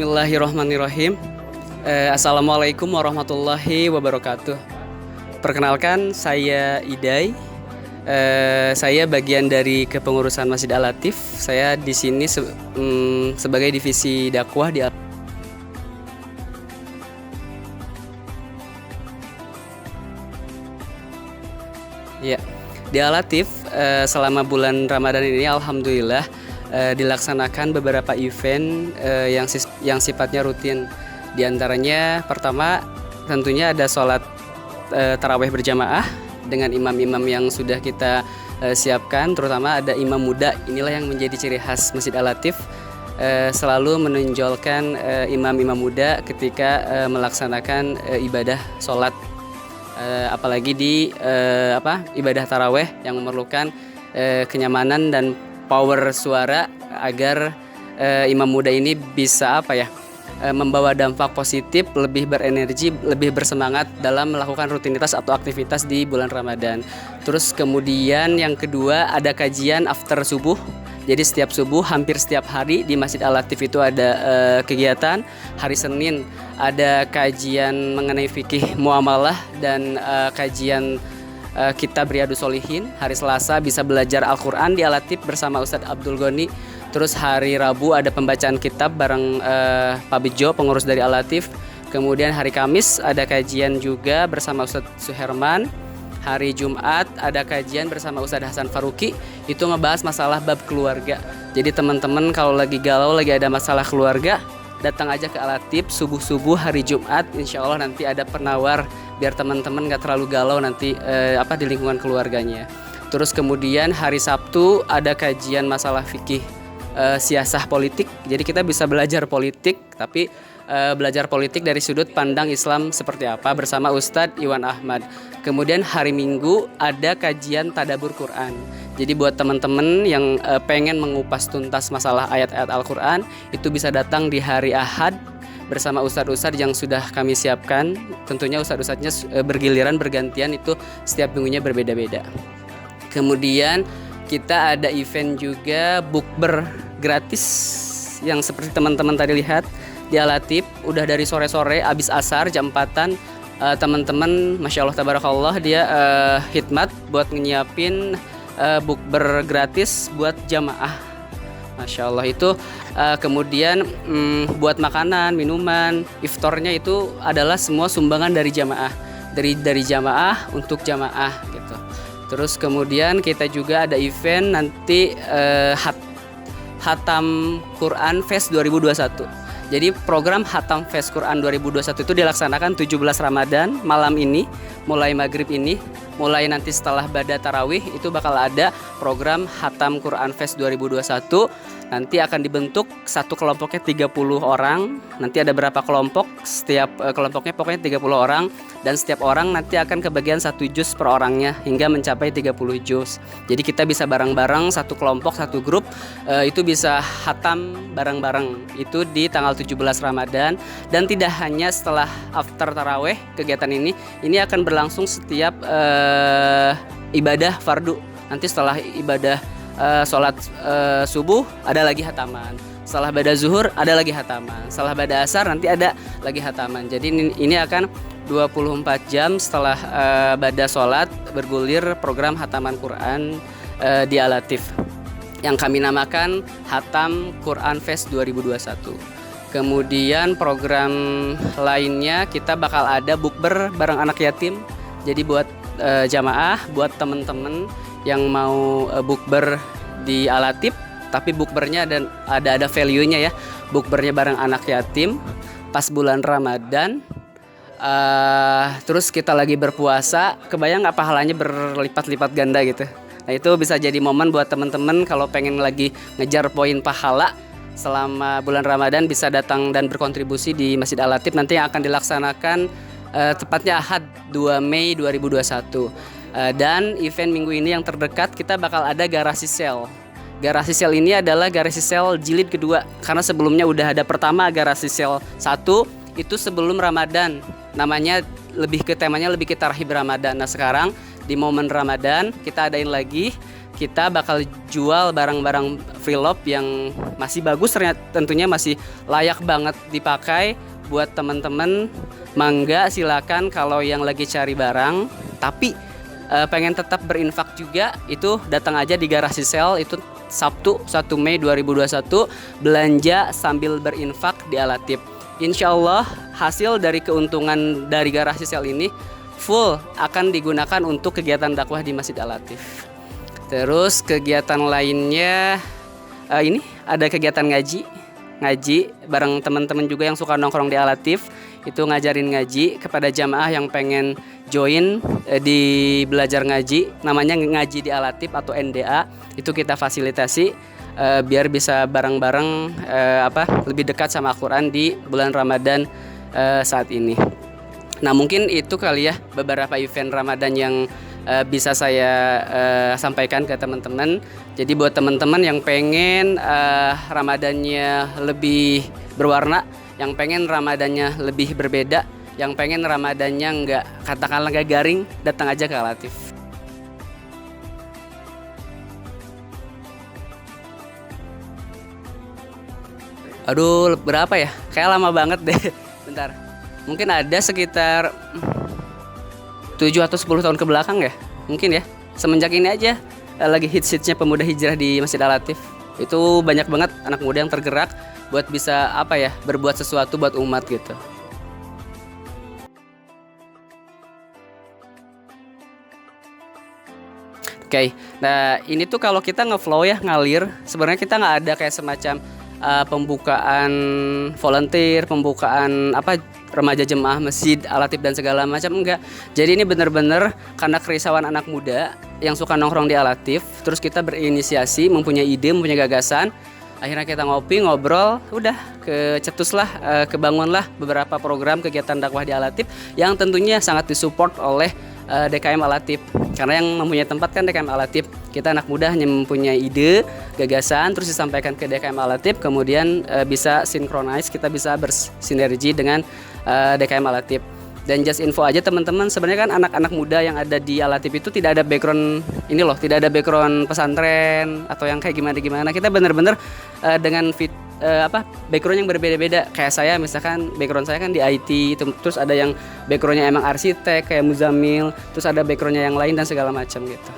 Bismillahirrahmanirrahim. Assalamualaikum warahmatullahi wabarakatuh. Perkenalkan, saya Idai. Saya bagian dari kepengurusan Masjid Al-Latif. Saya di sini sebagai divisi dakwah di ya. Di Al-Latif selama bulan Ramadan ini alhamdulillah dilaksanakan beberapa event yang sifatnya rutin. Di antaranya pertama tentunya ada sholat tarawih berjamaah dengan imam-imam yang sudah kita siapkan, terutama ada imam muda. Inilah yang menjadi ciri khas Masjid Al-Latif, selalu menonjolkan imam-imam muda ketika melaksanakan ibadah sholat, apalagi di ibadah tarawih yang memerlukan kenyamanan dan power suara agar imam muda ini bisa membawa dampak positif, lebih berenergi, lebih bersemangat dalam melakukan rutinitas atau aktivitas di bulan Ramadan. Terus kemudian yang kedua ada kajian after subuh. Jadi setiap subuh hampir setiap hari di Masjid Al-Latif itu ada kegiatan. Hari Senin ada kajian mengenai fikih muamalah dan kajian kitab Riyadhus Shalihin. Hari Selasa bisa belajar Al-Quran di Al-Latif bersama Ustadz Abdul Ghani. Terus hari Rabu ada pembacaan kitab bareng Pak Bejo, pengurus dari Al-Latif. Kemudian hari Kamis ada kajian juga bersama Ustadz Suherman. Hari Jumat ada kajian bersama Ustadz Hasan Faruqi. Itu ngebahas masalah bab keluarga. Jadi teman-teman kalau lagi galau, lagi ada masalah keluarga, datang aja ke Al-Latif subuh-subuh hari Jumat. Insya Allah nanti ada penawar biar teman-teman gak terlalu galau nanti di lingkungan keluarganya. Terus kemudian hari Sabtu ada kajian masalah fikih siasah politik. Jadi kita bisa belajar politik, tapi belajar politik dari sudut pandang Islam seperti apa bersama Ustadz Iwan Ahmad. Kemudian hari Minggu ada kajian tadabbur Quran. Jadi buat teman-teman yang pengen mengupas tuntas masalah ayat-ayat Al-Quran, itu bisa datang di hari Ahad bersama ustadz-ustadz yang sudah kami siapkan. Tentunya ustadz-ustadznya bergiliran, bergantian, itu setiap minggunya berbeda-beda. Kemudian kita ada event juga bukber gratis yang seperti teman-teman tadi lihat di Al-Latif. Udah dari sore-sore abis asar jam 4-an, teman-teman Masya Allah Tabarakallah dia khidmat buat nyiapin bukber gratis buat jamaah. Masya Allah itu kemudian buat makanan, minuman, iftarnya itu adalah semua sumbangan dari jamaah, dari jamaah untuk jamaah gitu. Terus kemudian kita juga ada event nanti Hatam Quran Fest 2021. Jadi program Hatam Fest Quran 2021 itu dilaksanakan 17 Ramadan malam ini, mulai maghrib ini, mulai nanti setelah Bada Tarawih itu bakal ada program Hatam Quran Fest 2021. Nanti akan dibentuk satu kelompoknya 30 orang. Nanti ada berapa kelompok, setiap kelompoknya pokoknya 30 orang. Dan setiap orang nanti akan kebagian 1 juz per orangnya hingga mencapai 30 juz. Jadi kita bisa bareng-bareng, satu kelompok, satu grup, itu bisa hatam bareng-bareng. Itu di tanggal 17 Ramadan. Dan tidak hanya setelah after taraweh kegiatan ini akan berlangsung setiap ibadah fardu. Nanti setelah ibadah sholat subuh ada lagi hataman, setelah bada zuhur ada lagi hataman, setelah bada asar nanti ada lagi hataman. Jadi ini akan 24 jam setelah bada sholat bergulir program hataman Quran di Al-Latif yang kami namakan Hatam Quran Fest 2021. Kemudian program lainnya kita bakal ada bukber bareng anak yatim. Jadi buat jamaah, buat teman-teman yang mau bukber di Al-Latif, tapi bukbernya ada value-nya ya. Bukbernya bareng anak yatim pas bulan Ramadan. Terus kita lagi berpuasa, kebayang nggak pahalanya berlipat-lipat ganda gitu. Nah itu bisa jadi momen buat teman-teman kalau pengen lagi ngejar poin pahala selama bulan Ramadan, bisa datang dan berkontribusi di Masjid Al-Latif nanti yang akan dilaksanakan tepatnya Ahad 2 Mei 2021. Dan event minggu ini yang terdekat kita bakal ada garasi sale. Garasi sale ini adalah garasi sale jilid kedua, karena sebelumnya udah ada pertama garasi sale 1 itu sebelum Ramadan. Namanya temanya lebih ke tarhib Ramadan. Nah sekarang di momen Ramadan kita adain lagi, kita bakal jual barang-barang Freelop yang masih bagus, ternyata tentunya masih layak banget dipakai buat teman-teman. Mangga silakan kalau yang lagi cari barang tapi pengen tetap berinfak juga, itu datang aja di Garasi Sale. Itu Sabtu 1 Mei 2021, belanja sambil berinfak di Al-Latif. Insya Allah hasil dari keuntungan dari Garasi Sale ini full akan digunakan untuk kegiatan dakwah di Masjid Al-Latif. Terus kegiatan lainnya ini ada kegiatan ngaji bareng teman-teman juga yang suka nongkrong di Al-Latif. Itu ngajarin ngaji kepada jamaah yang pengen join di belajar ngaji, namanya ngaji di Al-Latif atau NDA. Itu kita fasilitasi biar bisa bareng-bareng lebih dekat sama Al-Quran di bulan Ramadan saat ini. Nah mungkin itu kali ya beberapa event Ramadan yang bisa saya sampaikan ke teman-teman. Jadi buat teman-teman yang pengen Ramadannya lebih berwarna, yang pengen Ramadannya lebih berbeda, yang pengen Ramadannya katakanlah nggak garing, datang aja ke Al-Latif. Aduh, berapa ya? Kayak lama banget deh. Bentar. Mungkin ada sekitar 7 atau 10 tahun ke belakang ya. Mungkin ya. Semenjak ini aja lagi hits-hitsnya pemuda hijrah di Masjid Al-Latif. Itu banyak banget anak muda yang tergerak buat bisa berbuat sesuatu buat umat gitu. Oke. Nah, ini tuh kalau kita ngeflow ya, ngalir, sebenarnya kita nggak ada kayak semacam pembukaan volunteer, pembukaan remaja jemaah masjid Al-Latif dan segala macam, enggak. Jadi ini benar-benar karena kerisauan anak muda yang suka nongkrong di Al-Latif, terus kita berinisiasi, mempunyai ide, mempunyai gagasan. Akhirnya kita ngopi, ngobrol, udah kebangunlah beberapa program kegiatan dakwah di Al-Latif yang tentunya sangat disupport oleh DKM Al-Latif. Karena yang mempunyai tempat kan DKM Al-Latif. Kita anak muda hanya mempunyai ide, gagasan, terus disampaikan ke DKM Al-Latif, kemudian bisa synchronize, kita bisa bersinergi dengan DKM Al-Latif. Dan just info aja teman-teman, sebenarnya kan anak-anak muda yang ada di Al-Latif itu tidak ada background tidak ada background pesantren atau yang kayak gimana. Kita benar-benar dengan background yang berbeda-beda. Kayak saya misalkan background saya kan di IT, terus ada yang backgroundnya emang arsitek kayak Muzamil, terus ada backgroundnya yang lain dan segala macam gitu.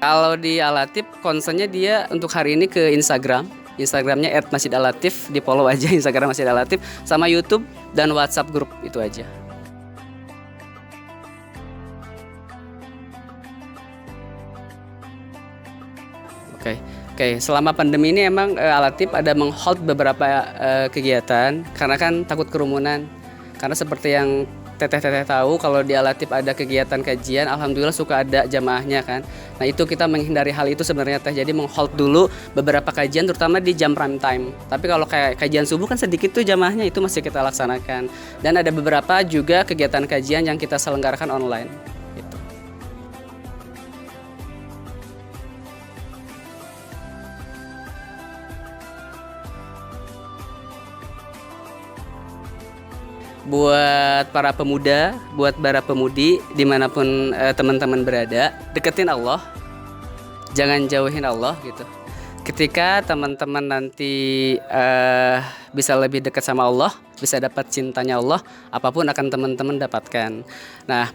Kalau di Al-Latif concernnya dia untuk hari ini ke Instagramnya @masjid_al-latif, di follow aja Instagram Masjid Al-Latif, sama YouTube dan WhatsApp grup, itu aja. Oke. Selama pandemi ini emang Al-Latif ada menghold beberapa kegiatan karena kan takut kerumunan. Karena seperti yang teteh-teteh tahu, kalau di Al-Latif ada kegiatan kajian, alhamdulillah suka ada jamaahnya kan. Nah itu kita menghindari hal itu sebenarnya teh. Jadi menghold dulu beberapa kajian terutama di jam prime time. Tapi kalau kayak kajian subuh kan sedikit tuh jamaahnya, itu masih kita laksanakan. Dan ada beberapa juga kegiatan kajian yang kita selenggarakan online. Gitu. Buat para pemuda, buat para pemudi dimanapun teman-teman berada, deketin Allah, jangan jauhin Allah gitu. Ketika teman-teman nanti bisa lebih dekat sama Allah, bisa dapat cintanya Allah, apapun akan teman-teman dapatkan. Nah,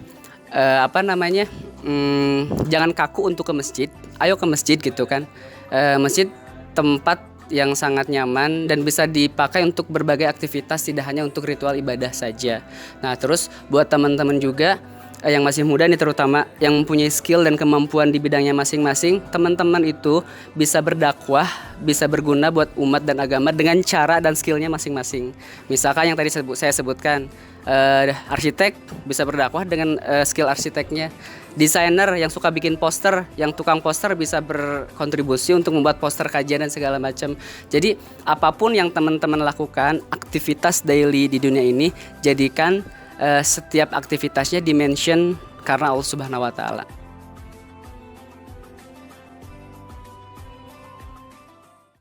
jangan kaku untuk ke masjid, ayo ke masjid gitu kan. Masjid tempat yang sangat nyaman dan bisa dipakai untuk berbagai aktivitas, tidak hanya untuk ritual ibadah saja. Nah terus buat teman-teman juga yang masih muda nih, terutama yang mempunyai skill dan kemampuan di bidangnya masing-masing, teman-teman itu bisa berdakwah, bisa berguna buat umat dan agama dengan cara dan skillnya masing-masing. Misalkan yang tadi saya sebutkan, arsitek bisa berdakwah dengan skill arsiteknya. Desainer yang suka bikin poster, yang tukang poster bisa berkontribusi untuk membuat poster kajian dan segala macam. Jadi apapun yang teman-teman lakukan, aktivitas daily di dunia ini, jadikan setiap aktivitasnya dimention karena Allah Subhanahu wa taala.